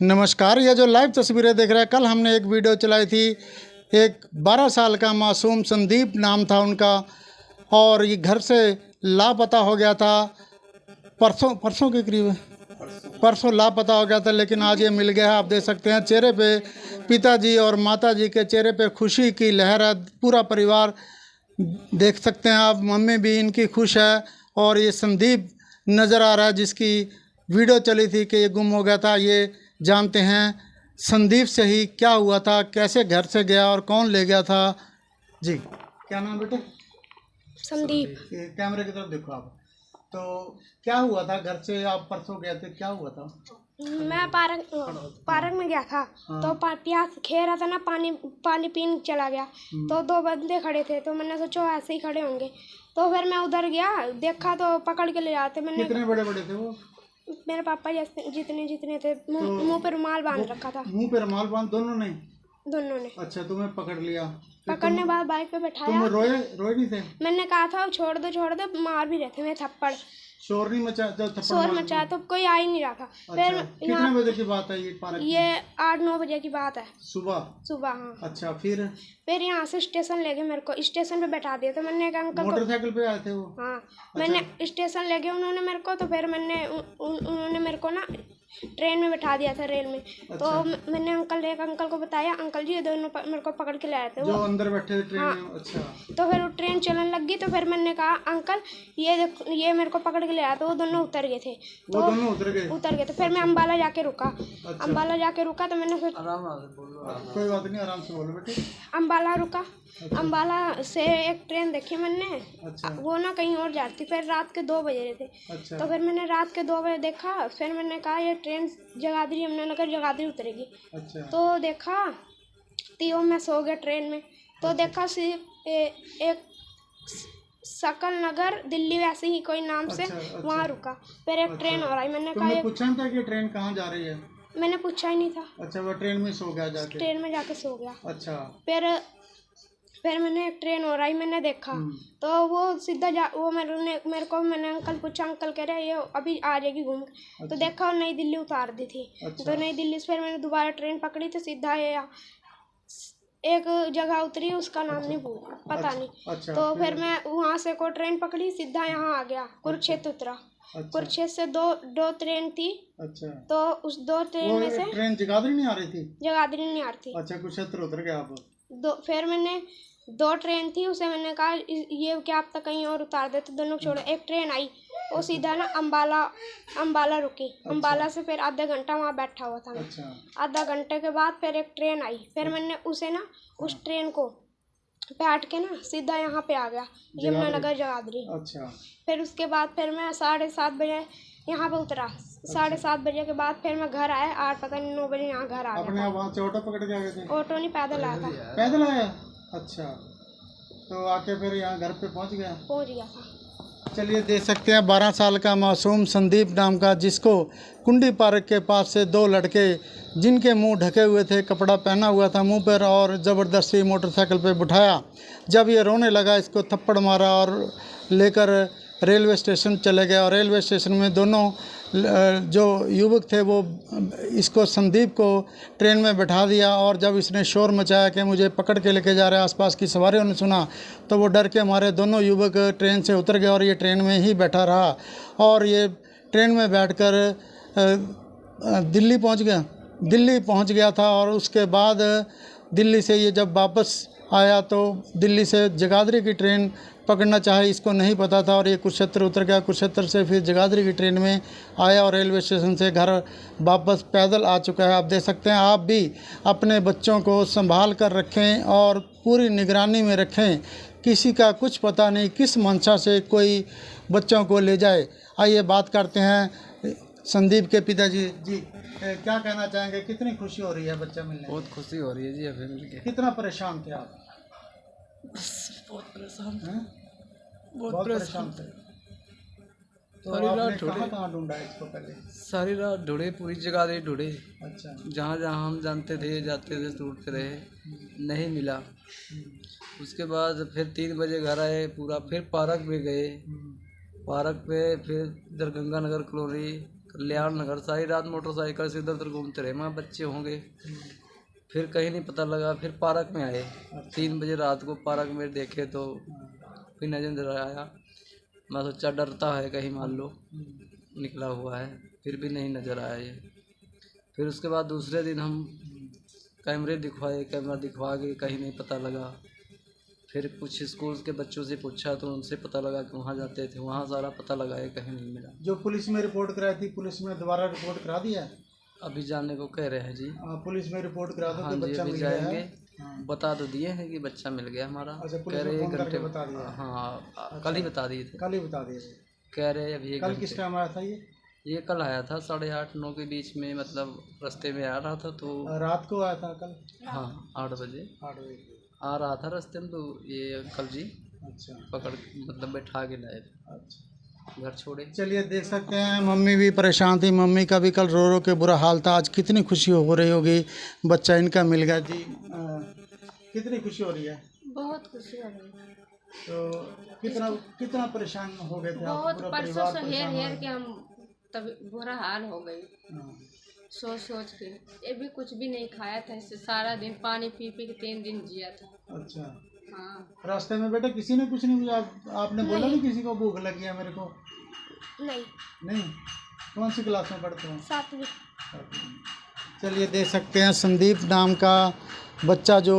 नमस्कार। ये जो लाइव तस्वीरें देख रहे हैं, कल हमने एक वीडियो चलाई थी। एक 12 साल का मासूम संदीप नाम था उनका, और ये घर से लापता हो गया था। परसों के करीब परसों लापता हो गया था, लेकिन आज ये मिल गया है। आप देख सकते हैं चेहरे पे, पिताजी और माताजी के चेहरे पे खुशी की लहर है। पूरा परिवार देख सकते हैं आप, मम्मी भी इनकी खुश है। और ये संदीप नज़र आ रहा है जिसकी वीडियो चली थी कि ये गुम हो गया था। ये जानते हैं संदीप से ही क्या हुआ था, कैसे घर से गया और कौन ले गया था। जी, क्या नाम बेटे? संदीप। कैमरे की तरफ देखो आप। तो क्या हुआ था, घर से आप परसों गए थे, क्या हुआ था? मैं पार्क में गया था। हाँ। तो प्यास खेल रहा था ना, पानी पीने चला गया। तो दो बंदे खड़े थे, तो मैंने सोचा ऐसे ही खड़े होंगे। तो फिर मैं उधर गया, देखा तो पकड़ के ले जाते। मैंने कितने बड़े बड़े थे वो? मेरे पापा जैसे जितने थे। मुंह पे रुमाल बांध रखा था। मुंह पे रुमाल बांध दोनों ने? अच्छा, तुम्हें पकड़ लिया। पकड़ने बाद बाइक पे बैठाया। तुम रोए नहीं थे? मैंने कहा था छोड़ दो, मार भी रहे थे मेरे थप्पड़। शोर नहीं मचा जब थप्पड़ शोर मचाया तो कोई आ ही नहीं रहा था। अच्छा, फिर कितने बजे की बात है ये पार्क? ये 8-9 बजे की बात है। सुबह? हाँ। अच्छा, फिर यहाँ से स्टेशन ले गए, मेरे को स्टेशन पे बैठा दिया। तो मैंने एक अंकल मोटरसाइकिल पे आए थे वो? हाँ। अच्छा। मैंने स्टेशन ले गए उन्होंने मेरे को। तो फिर मैंने उन्होंने मेरे को ना ट्रेन में बैठा दिया था, रेल में। अच्छा। तो मैंने एक अंकल को बताया, अंकल जी ये दोनों मेरे को पकड़ के ले आए थे जो वो अंदर बैठे थे ट्रेन हाँ। में? अच्छा। तो फिर वो ट्रेन चलने लग गई। तो फिर मैंने कहा अंकल ये देखो, ये मेरे को पकड़ के ले आया। तो वो दोनों उतर गए थे। वो दोनों उतर गए? तो फिर मैं अम्बाला जाके रुका। अच्छा। अम्बाला जाके रुका तो मैंने फिर कोई बात नहीं, आराम से बोलो बेटे। अम्बाला रुका। अच्छा। अम्बाला से एक ट्रेन देखी मैंने। अच्छा। वो ना कहीं और जाती। फिर रात के 2 बजे थे। अच्छा। तो फिर मैंने रात के 2 बजे देखा। फिर मैंने कहा ये ट्रेन जगाधरी यमुनानगर जगाधरी उतरेगी। अच्छा। तो देखा तो मैं सो गया ट्रेन में। तो देखा सिर्फ एक सकल नगर दिल्ली वैसे ही कोई नाम से। अच्छा। वहाँ रुका। फिर एक ट्रेन और आई। मैंने कहा तुमने पूछा था कि ट्रेन कहाँ जा रही है? मैंने पूछा ही नहीं था। अच्छा, वो ट्रेन में सो गया जाके? ट्रेन में जाके सो गया। अच्छा। फिर मैंने एक ट्रेन और आई, मैंने देखा। तो वो सीधा मैंने अंकल पूछा, अंकल कह रहे ये अभी आ जाएगी घूम। अच्छा। तो देखा और नई दिल्ली उतार दी थी। अच्छा। तो नई दिल्ली से फिर मैंने दोबारा ट्रेन पकड़ी। तो सीधा ये एक जगह उतरी, उसका नाम नहीं पता। अच्छा। नहीं। अच्छा। तो फिर मैं वहाँ से को ट्रेन पकड़ी, सीधा यहाँ आ गया, कुरुक्षेत्र उतरा। अच्छा। कुरुक्षेत्र से दो ट्रेन थी। अच्छा। तो उस 2 ट्रेन में से ट्रेन जगाधरी नहीं आ रही थी? जगाधरी नहीं आ रही थी। अच्छा, कुरुक्षेत्र उतर गया आप? फिर मैंने 2 ट्रेन थी, उसे मैंने कहा ये क्या आप तक कहीं और उतार देते, दोनों छोड़ो। एक ट्रेन आई, वो सीधा ना अम्बाला रुकी। अच्छा। अम्बाला से फिर आधा घंटा वहाँ बैठा हुआ था मैं। अच्छा। आधा घंटे के बाद फिर एक ट्रेन आई। फिर मैंने उसे ना उस ट्रेन को बैठ के ना सीधा यहाँ पे आ गया, यमुनानगर जगाधरी। अच्छा। फिर उसके बाद फिर मैं 7:30 बजे यहाँ पे उतरा। 7:30 बजे के बाद फिर मैं घर आया, 8 पता नहीं 9 बजे यहाँ घर आ अपने गया। आप वहाँ से ऑटो पकड़ के आ गए थे? ऑटो नहीं, पैदल आया था। पैदल आया? अच्छा। तो आके फिर यहाँ घर पे पहुँच गया था। चलिए, देख सकते हैं 12 साल का मासूम संदीप नाम का, जिसको कुंडी पार्क के पास से 2 लड़के, जिनके मुंह ढके हुए थे, कपड़ा पहना हुआ था मुंह पर, और ज़बरदस्ती मोटरसाइकिल पे बिठाया। जब ये रोने लगा, इसको थप्पड़ मारा और लेकर रेलवे स्टेशन चले गए। और रेलवे स्टेशन में दोनों जो युवक थे वो इसको, संदीप को, ट्रेन में बैठा दिया। और जब इसने शोर मचाया कि मुझे पकड़ के लेके जा रहे हैं, आसपास की सवारियों ने सुना, तो वो डर के मारे दोनों युवक ट्रेन से उतर गए और ये ट्रेन में ही बैठा रहा। और ये ट्रेन में बैठकर दिल्ली पहुंच गया था। और उसके बाद दिल्ली से ये जब वापस आया तो दिल्ली से जगाधरी की ट्रेन पकड़ना चाहे, इसको नहीं पता था। और ये कुरुक्षेत्र उतर गया। कुरुक्षेत्र से फिर जगाधरी की ट्रेन में आया और रेलवे स्टेशन से घर वापस पैदल आ चुका है। आप देख सकते हैं। आप भी अपने बच्चों को संभाल कर रखें और पूरी निगरानी में रखें। किसी का कुछ पता नहीं किस मंशा से कोई बच्चों को ले जाए। आइए बात करते हैं संदीप के पिताजी। जी, क्या कहना चाहेंगे? कितनी खुशी हो रही है बच्चा मिलने? बहुत खुशी हो रही है जी अभी मिल के। कितना परेशान थे आप? बहुत परेशान थे। हैं? बहुत परेशान थे। तो आपने कहाँ ढूंढा इसको पहले? सारी रात ढूंढे, पूरी जगह ढूंढे। अच्छा। जहाँ जहाँ हम जानते थे, जाते थे, ढूंढते रहे, नहीं मिला। उसके बाद फिर 3 बजे घर आए पूरा। फिर पार्क में गए। पार्क पे फिर इधर गंगानगर कॉलोनी कल्याण नगर सारी रात मोटरसाइकिल से इधर उधर घूमते रहे। मैं बच्चे होंगे, फिर कहीं नहीं पता लगा। फिर पार्क में आए 3 बजे रात को, पार्क में देखे तो फिर नजर आया। मैं सोचा डरता है कहीं मान लो निकला हुआ है, फिर भी नहीं नज़र आया ये। फिर उसके बाद दूसरे दिन हम कैमरा दिखवा के कहीं नहीं पता लगा। फिर कुछ स्कूल के बच्चों से पूछा तो उनसे पता लगा कि वहाँ जाते थे, वहाँ सारा पता लगाया, कहीं नहीं मिला। जो पुलिस में रिपोर्ट कराई थी, पुलिस में दोबारा रिपोर्ट करा दिया है? अभी जाने को कह रहे हैं जी। पुलिस में रिपोर्ट करा दो हाँ कि जी, बच्चा अभी मिल गया है। जाएंगे। बता तो दिए हैं कि बच्चा मिल गया हमारा। अच्छा, पुलिस कह रहे में एक फोन करके घंटे बता दिया? हाँ, कल ही बता दिए थे। कल ही बता दिए थे? कह रहे अभी एक कल घंटे। किस टाइम आया था ये कल आया था 8:30-9 के बीच में, मतलब रास्ते में आ रहा था तो। रात को आया था कल? हाँ 8 बजे 8 बजे आ रहा था रास्ते में, तो ये अंकल जी अच्छा पकड़ मतलब बैठा के लाए, अच्छा। घर छोड़े। चलिए देख सकते हैं, मम्मी भी परेशान थी। मम्मी का भी कल रो रो के बुरा हाल था। आज कितनी खुशी हो रही होगी, बच्चा इनका मिल गया जी। कितनी खुशी हो रही है? बहुत खुशी हो रही है। तो कितना परेशान हो गए थे आप? बहुत पूरा परसों परिवार से परेशान हेर हो के हम तब बुरा हाल हो गई। हाँ। सोच के ये भी कुछ भी नहीं खाया था, इससे सारा दिन पानी पी के 3 दिन जिया था। अच्छा। हाँ, रास्ते में बेटा किसी ने कुछ नहीं पूछा? आपने बोला नहीं किसी को भूख लगी है मेरे को? नहीं। कौन सी क्लास में पढ़ते हो? 7वीं। चलिए देख सकते हैं, संदीप नाम का बच्चा जो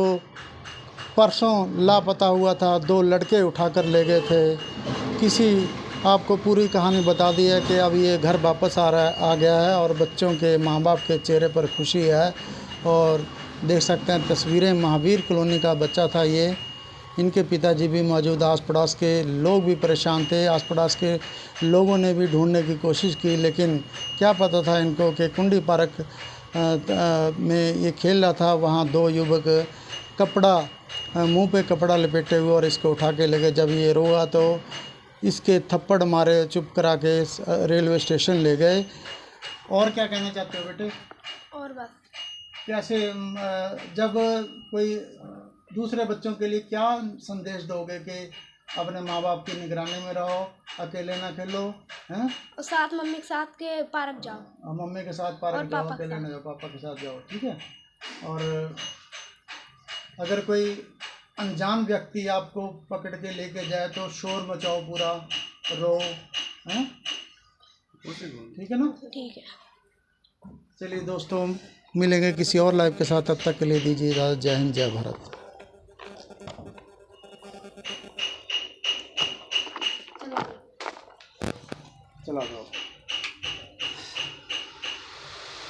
परसों लापता हुआ था, 2 लड़के उठाकर ले गए थे। आपको पूरी कहानी बता दी है कि अब ये घर वापस आ गया है और बच्चों के माँ बाप के चेहरे पर खुशी है। और देख सकते हैं तस्वीरें, महावीर कॉलोनी का बच्चा था ये। इनके पिताजी भी मौजूद, आस पड़ोस के लोग भी परेशान थे। आस पड़ोस के लोगों ने भी ढूंढने की कोशिश की, लेकिन क्या पता था इनको कि कुंडी पार्क में ये खेल रहा था। वहाँ 2 युवक मुंह पे कपड़ा लपेटे हुए और इसको उठा के ले गए। जब ये रोआ तो इसके थप्पड़ मारे, चुप करा के रेलवे स्टेशन ले गए। और क्या कहना चाहते हो बेटे? और बस कैसे जब कोई दूसरे बच्चों के लिए क्या संदेश दोगे कि अपने माँ बाप की निगरानी में रहो, अकेले ना खेलो, हैं? और साथ मम्मी के साथ के पार्क जाओ। मम्मी के साथ पार्क जाओ, अकेले ना जाओ, पापा के साथ जाओ, ठीक है? और अगर कोई अनजान व्यक्ति आपको पकड़ के लेके जाए तो शोर मचाओ, पूरा रो, हैं? ठीक है ना? ठीक है। चलिए दोस्तों, मिलेंगे किसी और लाइव के साथ। तब तक के लिए दीजिए इजाज़त। जय हिंद, जय भारत।